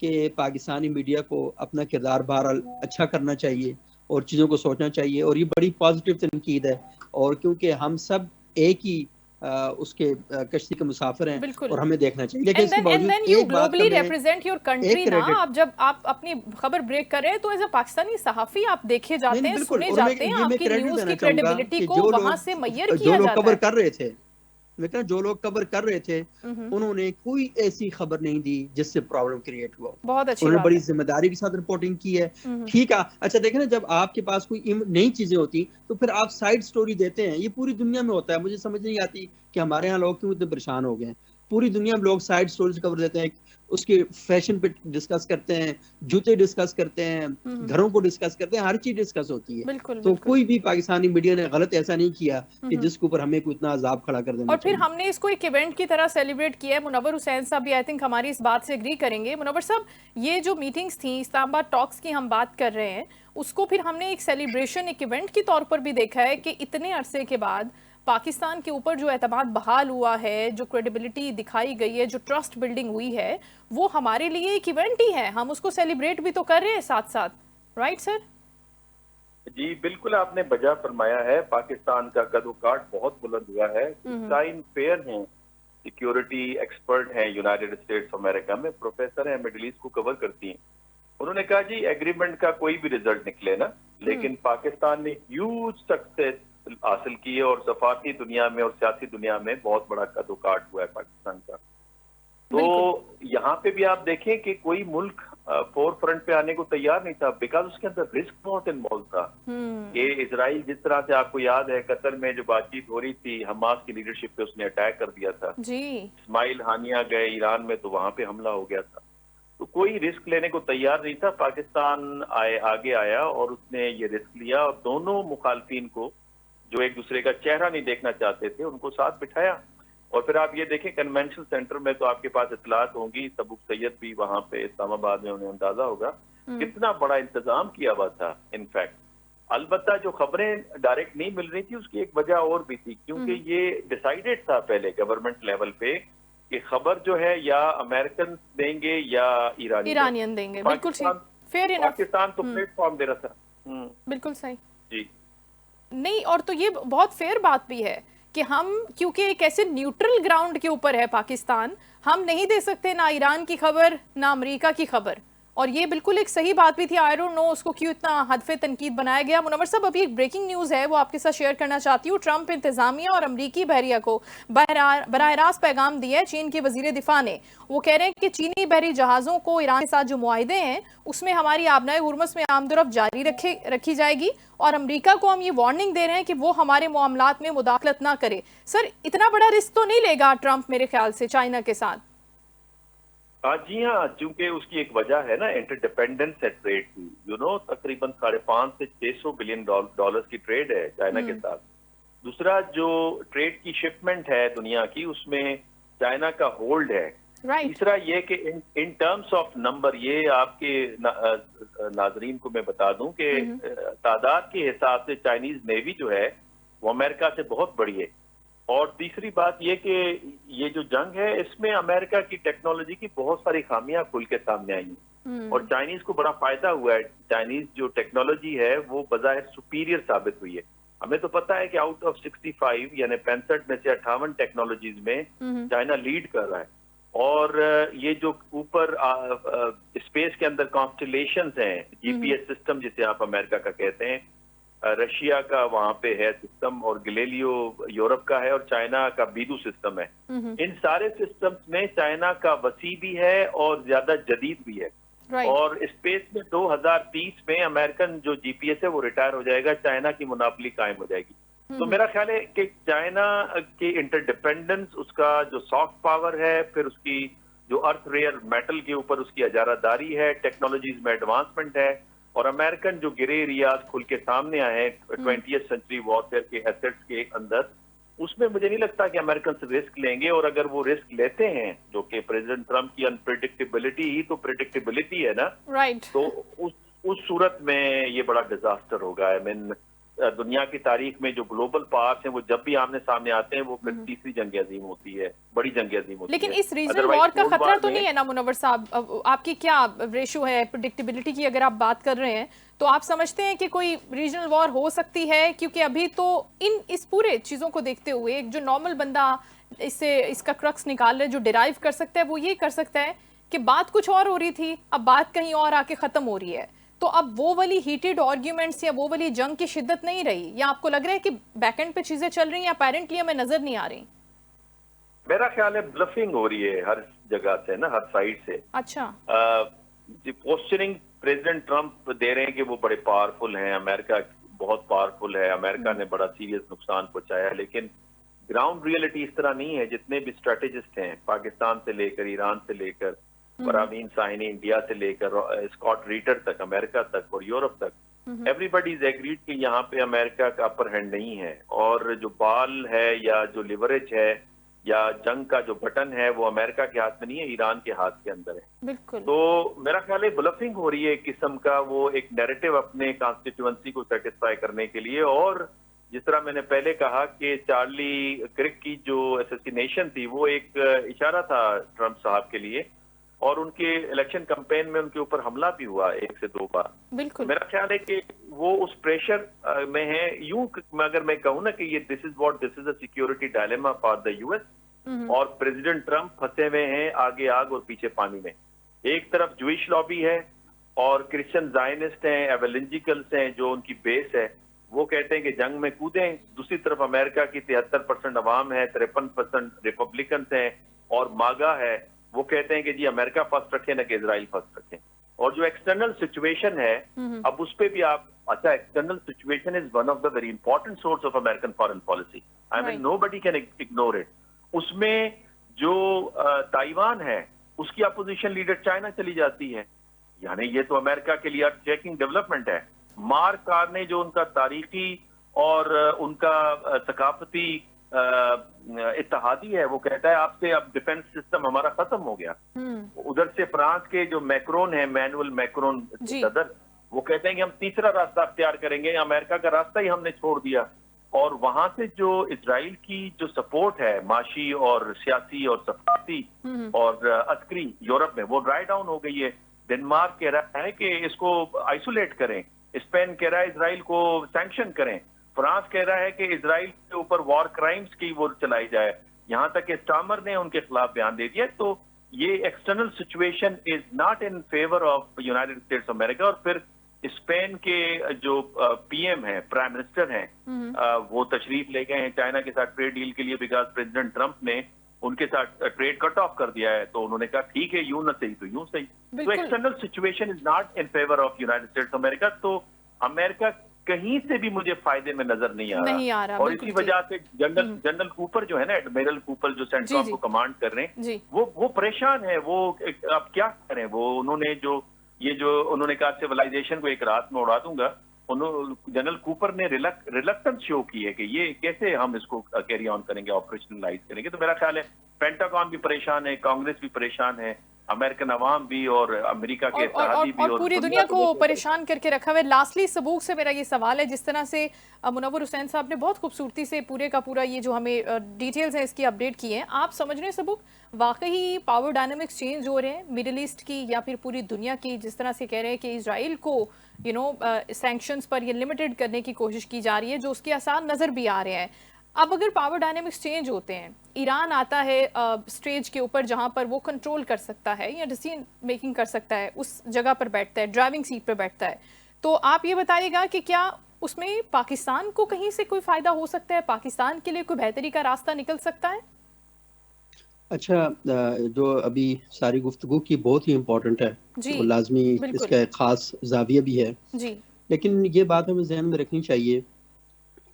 कि पाकिस्तानी मीडिया को अपना किरदार बहरहाल अच्छा करना चाहिए और चीज़ों को सोचना चाहिए, और ये बड़ी पॉजिटिव तनकीद है। और क्योंकि हम सब एक ही उसके कश्ती के मुसाफिर हैं बिल्कुल। और हमें देखना चाहिए। लेकिन इसके and बावजूद then you एक बात का globally मैं represent your country एक ना, क्रेडिट आप जब आप अपनी खबर ब्रेक कर रहे हैं तो एज अ पाकिस्तानी सहाफी आप देखे जाते नहीं हैं, बिल्कुल, सुने और मैं जाते हैं, ये मैं आपकी क्रेडिट न्यूज देना की चाहूंगा क्रेडिबिलिटी कि को वहां से मैयर जो किया लोग जाता कवर है। कर रहे थे, मैं कह जो लोग कवर कर रहे थे उन्होंने कोई ऐसी खबर नहीं दी जिससे प्रॉब्लम क्रिएट हुआ। बहुत अच्छी उन्होंने बात बड़ी है। जिम्मेदारी के साथ रिपोर्टिंग की है। ठीक है, अच्छा देखें ना, जब आपके पास कोई नई चीजें होती तो फिर आप साइड स्टोरी देते हैं। ये पूरी दुनिया में होता है, मुझे समझ नहीं आती कि हमारे यहाँ लोग क्यों इतने परेशान हो गए हैं। पूरी दुनिया में लोग साइड स्टोरीज कवर देते हैं, उसके फैशन पे डिस्कस करते हैं, जूते डिस्कस करते हैं, घरों को डिस्कस करते हैं, हर चीज डिस्कस होती है। बिल्कुल तो बिल्कुल। कोई भी पाकिस्तानी मीडिया ने गलत ऐसा नहीं किया कि जिसके ऊपर हमें कोई इतना अजाब खड़ा कर देना और फिर चाहिए। हमने इसको एक इवेंट की तरह सेलिब्रेट किया है। मुनव्वर हुसैन साहब भी आई थिंक हमारी इस बात से एग्री करेंगे। मुनव्वर साहब, ये जो मीटिंग्स थी, इस्लामाबाद टॉक्स की हम बात कर रहे हैं, उसको फिर हमने एक सेलिब्रेशन, एक इवेंट के तौर पर भी देखा है कि इतने अरसे के बाद पाकिस्तान के ऊपर जो एतमाद बहाल हुआ है, जो क्रेडिबिलिटी दिखाई गई है, जो ट्रस्ट बिल्डिंग हुई है, वो हमारे लिए एक इवेंट ही है। हम उसको सेलिब्रेट भी तो कर रहे हैं साथ साथ, राइट सर? जी बिल्कुल, आपने बजा फरमाया है। पाकिस्तान का कदोकाठ बहुत बुलंद हुआ है। टाइम फेयर हैं, सिक्योरिटी एक्सपर्ट हैं यूनाइटेड स्टेट्स अमेरिका में, प्रोफेसर हैं, मिडिल ईस्ट को कवर करती हैं। उन्होंने कहा जी एग्रीमेंट का कोई भी रिजल्ट निकले ना, लेकिन पाकिस्तान ने ह्यूज सक्सेस हासिल की है और सफारती दुनिया में और सियासी दुनिया में बहुत बड़ा कदोकाठ हुआ है पाकिस्तान का। तो यहाँ पे भी आप देखें कि कोई मुल्क फोर फ्रंट पे आने को तैयार नहीं था, बिकॉज उसके अंदर रिस्क बहुत इन्वॉल्व था। ये इजराइल, जिस तरह से आपको याद है कतर में जो बातचीत हो रही थी, हमास की लीडरशिप पे उसने अटैक कर दिया था जी। इस्माइल हानिया गए ईरान में तो वहां पे हमला हो गया था। तो कोई रिस्क लेने को तैयार नहीं था। पाकिस्तान आगे आया और उसने ये रिस्क लिया और दोनों मुखालफिन को, जो एक दूसरे का चेहरा नहीं देखना चाहते थे, उनको साथ बिठाया। और फिर आप ये देखें कन्वेंशन सेंटर में तो आपके पास इतलात होंगी, सबूक सैयद भी वहां पे इस्लामाबाद में, उन्हें अंदाजा होगा कितना बड़ा इंतजाम किया हुआ था। इनफैक्ट अलबत्ता जो खबरें डायरेक्ट नहीं मिल रही थी उसकी एक वजह और भी थी, क्योंकि ये डिसाइडेड था पहले गवर्नमेंट लेवल पे कि खबर जो है या अमेरिकन देंगे या ईरानियन देंगे। बिल्कुल फेयर इनफ। पाकिस्तान तो प्लेटफॉर्म दे रहा था। बिल्कुल सही जी। नहीं, और तो ये बहुत फेयर बात भी है कि हम, क्योंकि एक ऐसे न्यूट्रल ग्राउंड के ऊपर है पाकिस्तान, हम नहीं दे सकते ना ईरान की खबर ना अमेरिका की खबर। और ये बिल्कुल एक सही बात भी थी। आई डोंट नो उसको क्यों इतना हदफे तनकीद बनाया गया। मुनव्वर साहब, अभी एक ब्रेकिंग न्यूज़ है, वो आपके साथ शेयर करना चाहती हूँ। ट्रंप इंतजामिया और अमरीकी बहरिया को बराह रास्त पैगाम दिया है चीन के वजीर दिफा ने। वो कह रहे हैं कि चीनी बहरी जहाज़ों को ईरान के साथ जो मुआहदे हैं उसमें हमारी आबनाए हुर्मस में आमदोरफ्त जारी रखी जाएगी, और अमेरिका को हम ये वार्निंग दे रहे हैं कि वो हमारे मामलात में मुदाखलत ना करे। सर, इतना बड़ा रिस्क तो नहीं लेगा ट्रंप मेरे ख्याल से चाइना के साथ? जी हाँ, चूंकि उसकी एक वजह है ना, इंटरडिपेंडेंस है ट्रेड की। तकरीबन 550 से 600 बिलियन डॉलर्स की ट्रेड है चाइना के साथ। दूसरा, जो ट्रेड की शिपमेंट है दुनिया की, उसमें चाइना का होल्ड है। तीसरा ये कि इन टर्म्स ऑफ नंबर, ये आपके नाजरीन को मैं बता दूं कि तादाद के हिसाब से चाइनीज नेवी जो है वो अमेरिका से बहुत बड़ी है। और तीसरी बात ये कि ये जो जंग है इसमें अमेरिका की टेक्नोलॉजी की बहुत सारी खामियां खुल के सामने आई हैं और चाइनीज को बड़ा फायदा हुआ है। चाइनीज जो टेक्नोलॉजी है वो बजाय सुपीरियर साबित हुई है। हमें तो पता है कि आउट ऑफ 65 यानी 65 में से 58 टेक्नोलॉजीज में चाइना लीड कर रहा है। और ये जो ऊपर स्पेस के अंदर कॉन्स्टलेशंस हैं, जीपीएस सिस्टम जिसे आप अमेरिका का कहते हैं, रशिया का वहां पे है सिस्टम, और गैलीलियो यूरोप का है, और चाइना का बीडू सिस्टम है। इन सारे सिस्टम्स में चाइना का वसी भी है और ज्यादा जदीद भी है। और स्पेस में 2030 में अमेरिकन जो जीपीएस है वो रिटायर हो जाएगा, चाइना की मुनाफली कायम हो जाएगी। तो मेरा ख्याल है कि चाइना की इंटरडिपेंडेंस, उसका जो सॉफ्ट पावर है, फिर उसकी जो अर्थ रेयर मेटल के ऊपर उसकी अजारादारी है, टेक्नोलॉजीज में एडवांसमेंट है, और अमेरिकन जो गिरे एरियाज खुल के सामने आए हैं 20th सेंचुरी वॉरफेयर के एसेट्स के अंदर, उसमें मुझे नहीं लगता कि अमेरिकन रिस्क लेंगे। और अगर वो रिस्क लेते हैं, जो कि प्रेसिडेंट ट्रम्प की अनप्रेडिक्टेबिलिटी ही तो प्रेडिक्टेबिलिटी है ना, राइट, तो उस सूरत में ये बड़ा डिजास्टर होगा। आई मीन दुनिया की तारीख में जो ग्लोबल पावर्स हैं वो जब भी आमने सामने आते हैं वो फिर तीसरी जंग अजीम होती है, बड़ी जंग अजीम होती है। लेकिन इस रीजनल वॉर का खतरा तो नहीं है ना मुनव्वर साहब? आपकी क्या रेशो है प्रेडिक्टेबिलिटी की अगर आप बात कर रहे हैं, तो आप समझते हैं कि कोई रीजनल वॉर हो सकती है? क्योंकि अभी तो इस पूरे चीजों को देखते हुए एक जो नॉर्मल बंदा इसका क्रक्स निकाल रहा है, जो डिराइव कर सकता है, वो ये कर सकता है कि बात कुछ और हो रही थी, अब बात कहीं और आके खत्म हो रही है। तो अब वो वाली हीटेड आर्ग्यूमेंट्स या वो वाली जंग की शिद्दत नहीं रही, या आपको लग रहा है कि बैकएंड पे चीजें चल रही हैं, अपेरेंटली हमें नजर नहीं आ रही? मेरा ख्याल है ब्लफिंग हो रही है हर जगह से ना, हर साइड से। अच्छा, पोस्चरिंग प्रेसिडेंट ट्रम्प दे रहे हैं कि वो बड़े पावरफुल हैं, अमेरिका बहुत पावरफुल है, अमेरिका ने बड़ा सीरियस नुकसान पहुंचाया, लेकिन ग्राउंड रियलिटी इस तरह नहीं है। जितने भी स्ट्रेटेजिस्ट हैं, पाकिस्तान से लेकर ईरान से लेकर परवीन साहिनी इंडिया से लेकर स्कॉट रीटर तक, अमेरिका तक और यूरोप तक, एवरीबडी इज एग्रीड कि यहाँ पे अमेरिका का अपर हैंड नहीं है, और जो बाल है या जो लिवरेज है या जंग का जो बटन है वो अमेरिका के हाथ में नहीं है, ईरान के हाथ के अंदर है। बिल्कुल। तो मेरा ख्याल है ब्लफिंग हो रही है एक किस्म का, वो एक नैरेटिव अपने कॉन्स्टिट्यूएंसी को सेटिस्फाई करने के लिए। और जिस तरह मैंने पहले कहा कि चार्ली क्रिक की जो असैसिनेशन थी वो एक इशारा था ट्रम्प साहब के लिए, और उनके इलेक्शन कैंपेन में उनके ऊपर हमला भी हुआ 1 से 2 बार। बिल्कुल। मेरा ख्याल है कि वो उस प्रेशर में है। यूं अगर मैं कहूँ ना कि ये this is a security dilemma for the US, और प्रेसिडेंट ट्रम्प फंसे हुए हैं आगे आग और पीछे पानी में। एक तरफ जूइश लॉबी है और क्रिश्चियन जायनिस्ट हैं, एवेंजेलिकल्स हैं, जो उनकी बेस है, वो कहते हैं कि जंग में कूदें। दूसरी तरफ अमेरिका की 73% अवाम है, 53% रिपब्लिकन हैं, और मागा है, वो कहते हैं कि जी अमेरिका फर्स्ट रखें ना कि इजराइल फर्स्ट रखें। और जो एक्सटर्नल सिचुएशन है, अब उस पे भी आप, अच्छा, external situation is one of the very important source of American foreign policy. I mean nobody can ignore it. उसमें जो ताइवान है उसकी अपोजिशन लीडर चाइना चली जाती है, यानी ये तो अमेरिका के लिए अर्थ शेकिंग डेवलपमेंट है। मार्क कार्ने जो उनका तारीखी और उनका सकाफती इत्तेहादी है, वो कहता है आपसे अब डिफेंस सिस्टम हमारा खत्म हो गया। उधर से फ्रांस के जो मैक्रोन है, मैनुअल मैक्रोन सदर, वो कहते हैं कि हम तीसरा रास्ता अख्तियार करेंगे, अमेरिका का रास्ता ही हमने छोड़ दिया। और वहां से जो इजराइल की जो सपोर्ट है, माशी और सियासी और सफारती और अस्करी, यूरोप में वो ड्राई डाउन हो गई है। डेनमार्क कह रहा है कि इसको आइसोलेट करें, स्पेन कह रहा है इजराइल को सैंक्शन करें, फ्रांस कह रहा है कि इजराइल के ऊपर वॉर क्राइम्स की वो चलाई जाए, यहां तक कि स्टामर ने उनके खिलाफ बयान दे दिया। तो ये external situation is not in favour of United states America. और फिर स्पेन के जो पीएम है, प्राइम मिनिस्टर हैं, वो तशरीफ ले गए हैं चाइना के साथ ट्रेड डील के लिए, बिकॉज प्रेसिडेंट ट्रम्प ने उनके साथ ट्रेड कट ऑफ कर दिया है। तो उन्होंने कहा ठीक है, यूं न सही तो यूं सही। तो external situation is not in favour of United states America. तो अमेरिका कहीं से भी मुझे फायदे में नजर नहीं आ रहा। और इसी वजह से जनरल कूपर जो है ना, एडमिरल कूपर जो सेंट्रॉम को कमांड कर रहे हैं, वो परेशान है। वो अब क्या करें? वो उन्होंने उन्होंने कहा सिविलाइजेशन को एक रात में उड़ा दूंगा, जनरल कूपर ने रिलक्टेंस शो की है कि ये कैसे हम इसको कैरी ऑन करेंगे, ऑपरेशनलाइज करेंगे। तो मेरा ख्याल है पेंटागन भी परेशान है, कांग्रेस भी परेशान है, अमेरिकन अवाम भी और अमेरिका के इत्तेहादी भी, और पूरी दुनिया को परेशान करके रखा हुआ है। लास्टली सबूक से मेरा ये सवाल है, जिस तरह से मुनव्वर हुसैन साहब ने बहुत खूबसूरती से पूरे का पूरा ये जो हमें डिटेल्स हैं इसकी अपडेट की है, आप समझ रहे हैं सबूक वाकई पावर डायनामिक्स चेंज हो रहे हैं मिडिल ईस्ट की या फिर पूरी दुनिया की? जिस तरह से कह रहे हैं कि इजराइल को सैंक्शंस पर ये लिमिटेड करने की कोशिश की जा रही है, जो उसके आसार नजर भी आ रहे हैं। अब अगर पावर डायनेमिक्स चेंज होते हैं, ईरान आता है स्टेज के ऊपर जहां पर वो कंट्रोल कर सकता है या डिसीजन मेकिंग कर सकता है, उस जगह पर बैठता है, ड्राइविंग सीट पर बैठता है, तो आप ये बताइएगा कि क्या उसमें पाकिस्तान को कहीं से कोई फायदा हो सकता है? पाकिस्तान के लिए कोई बेहतरी का रास्ता निकल सकता है? अच्छा, जो अभी सारी गुफ्तगू की बहुत ही इम्पोर्टेंट है, तो लाजमी इसका एक खास जाविया भी है जी। लेकिन ये बात हमें जहन में रखनी चाहिए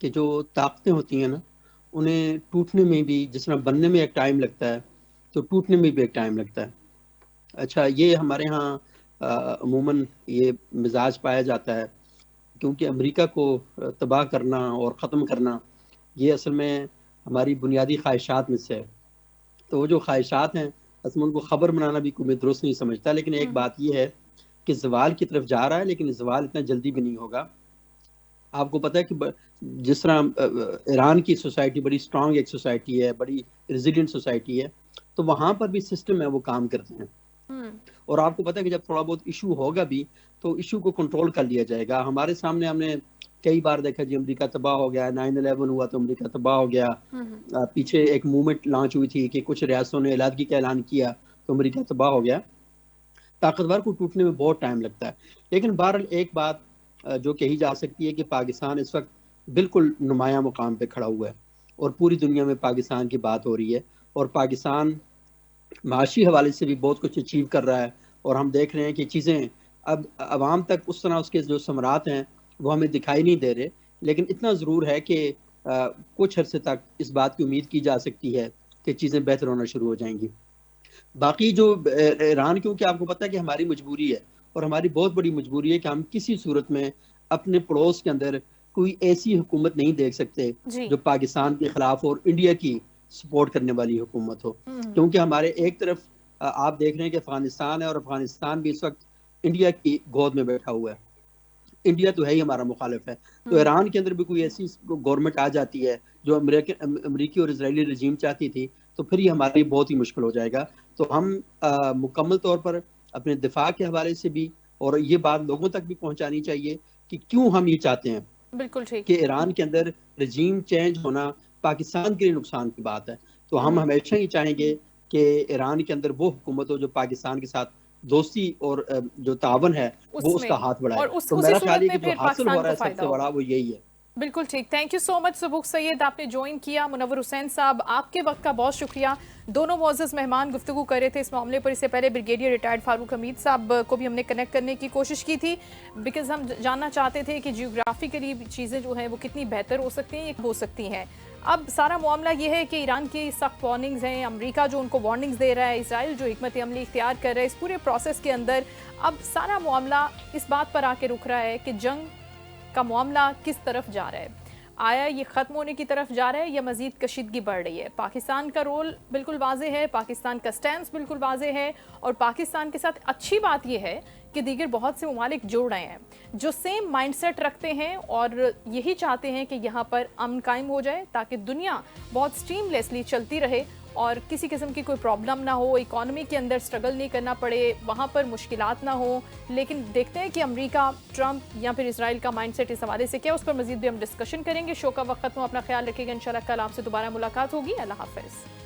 कि जो ताकतें होती हैं ना, उन्हें टूटने में भी, जिस तरह बनने में एक टाइम लगता है, तो टूटने में भी एक टाइम लगता है। अच्छा, ये हमारे यहाँ अमूमन ये मिजाज पाया जाता है, क्योंकि अमेरिका को तबाह करना और ख़त्म करना ये असल में हमारी बुनियादी ख्वाहिशात में से है। तो वो जो ख्वाहिशात हैं, असल में उनको ख़बर बनाना भी कोई दुरुस्त नहीं समझता। लेकिन एक बात ये है कि ज़वाल की तरफ जा रहा है, लेकिन ज़वाल इतना जल्दी भी नहीं होगा। आपको पता है कि जिस तरह ईरान की सोसाइटी बड़ी स्ट्रांग एक सोसाइटी है, बड़ी रेजिलियंट सोसाइटी है, तो वहाँ पर भी सिस्टम है, वो काम करते हैं। और आपको पता है कि जब थोड़ा बहुत इशू होगा भी, तो इशू को कंट्रोल कर लिया जाएगा। हमारे सामने हमने कई बार देखा जी, अमेरिका तबाह हो गया, 9/11 हुआ तो अमेरिका तबाह हो गया। पीछे एक मूवमेंट लॉन्च हुई थी कि कुछ रियासतों ने इलादगी का ऐलान किया तो अमेरिका तबाह हो गया। ताकतवर को टूटने में बहुत टाइम लगता है। लेकिन बहरहाल एक बात जो कही जा सकती है कि पाकिस्तान इस वक्त बिल्कुल नुमाया मुकाम पे खड़ा हुआ है और पूरी दुनिया में पाकिस्तान की बात हो रही है। और पाकिस्तान माशी हवाले से भी बहुत कुछ अचीव कर रहा है, और हम देख रहे हैं कि चीज़ें अब आवाम तक उस तरह उसके जो समरात हैं वो हमें दिखाई नहीं दे रहे। लेकिन इतना ज़रूर है कि कुछ अरसे तक इस बात की उम्मीद की जा सकती है कि चीज़ें बेहतर होना शुरू हो जाएंगी। बाकी जो ईरान, क्योंकि आपको पता है कि हमारी मजबूरी है, और हमारी बहुत बड़ी मजबूरी है कि हम किसी सूरत में अपने पड़ोस के अंदर कोई ऐसी हुकूमत नहीं देख सकते जो पाकिस्तान के खिलाफ और इंडिया की सपोर्ट करने वाली हुकूमत हो। क्योंकि हमारे एक तरफ आप देख रहे हैं कि अफगानिस्तान है, और अफगानिस्तान भी इस वक्त इंडिया की गोद में बैठा हुआ है। इंडिया तो है ही हमारा मुखालिफ है। तो ईरान के अंदर भी कोई ऐसी गवर्नमेंट आ जाती है जो अमेरिकी और इजरायली रजीम चाहती थी, तो फिर ये हमारे लिए बहुत ही मुश्किल हो जाएगा। तो हम मुकम्मल तौर पर अपने दिफा के हवाले से भी, और ये बात लोगों तक भी पहुंचानी चाहिए कि क्यों हम ये चाहते हैं, बिल्कुल ठीक, कि ईरान के अंदर रजीम चेंज होना पाकिस्तान के लिए नुकसान की बात है। तो हम हमेशा ही चाहेंगे कि ईरान के अंदर वो हुकूमत हो जो पाकिस्तान के साथ दोस्ती और जो तावन है वो उसका हाथ बढ़ाए। तो मेरा ख्याल है कि जो हासिल हो रहा है सबसे बड़ा वो यही है। बिल्कुल ठीक। Thank you so much Subuk Syed, आपने ज्वाइन किया। मुनव्वर हुसैन साहब, आपके वक्त का बहुत शुक्रिया। दोनों मुअज़्ज़ज़ मेहमान गुफ्तगू कर रहे थे इस मामले पर। इससे पहले ब्रिगेडियर रिटायर्ड फारूक हमीद साहब को भी हमने कनेक्ट करने की कोशिश की थी, बिकॉज हम जानना चाहते थे कि जियोग्राफिकली चीज़ें जो हैं वो कितनी बेहतर हो सकती हैं, हो सकती हैं। अब सारा मामला ये है कि ईरान की सख्त वार्निंग्स हैं, अमेरिका जो उनको वार्निंग्स दे रहा है, इसराइल जो हिकमत अमली इख्तियार कर रहा है, इस पूरे प्रोसेस के अंदर अब सारा मामला इस बात पर आके रुक रहा है कि जंग का मामला किस तरफ जा रहा है। आया ये ख़त्म होने की तरफ जा रहा है या मज़ीद कशीदगी बढ़ रही है। पाकिस्तान का रोल बिल्कुल वाज़ेह है, पाकिस्तान का स्टैंस बिल्कुल वाज़ेह है, और पाकिस्तान के साथ अच्छी बात यह है कि दीगर बहुत से ममालिक जुड़ रहे हैं जो सेम माइंडसेट रखते हैं और यही चाहते हैं कि यहाँ पर अमन कायम हो जाए, ताकि दुनिया बहुत स्ट्रीमलेसली चलती रहे और किसी किस्म की कोई प्रॉब्लम ना हो, इकॉनमी के अंदर स्ट्रगल नहीं करना पड़े, वहाँ पर मुश्किलात ना हो। लेकिन देखते हैं कि अमेरिका, ट्रंप या फिर इसराइल का माइंडसेट इस हवाले से क्या, उस पर मजीद भी हम डिस्कशन करेंगे। शो का वक्त खत्म, अपना ख्याल रखिएगा। इंशाल्लाह कल आपसे दोबारा मुलाकात होगी। अल्लाह हाफ़िज़।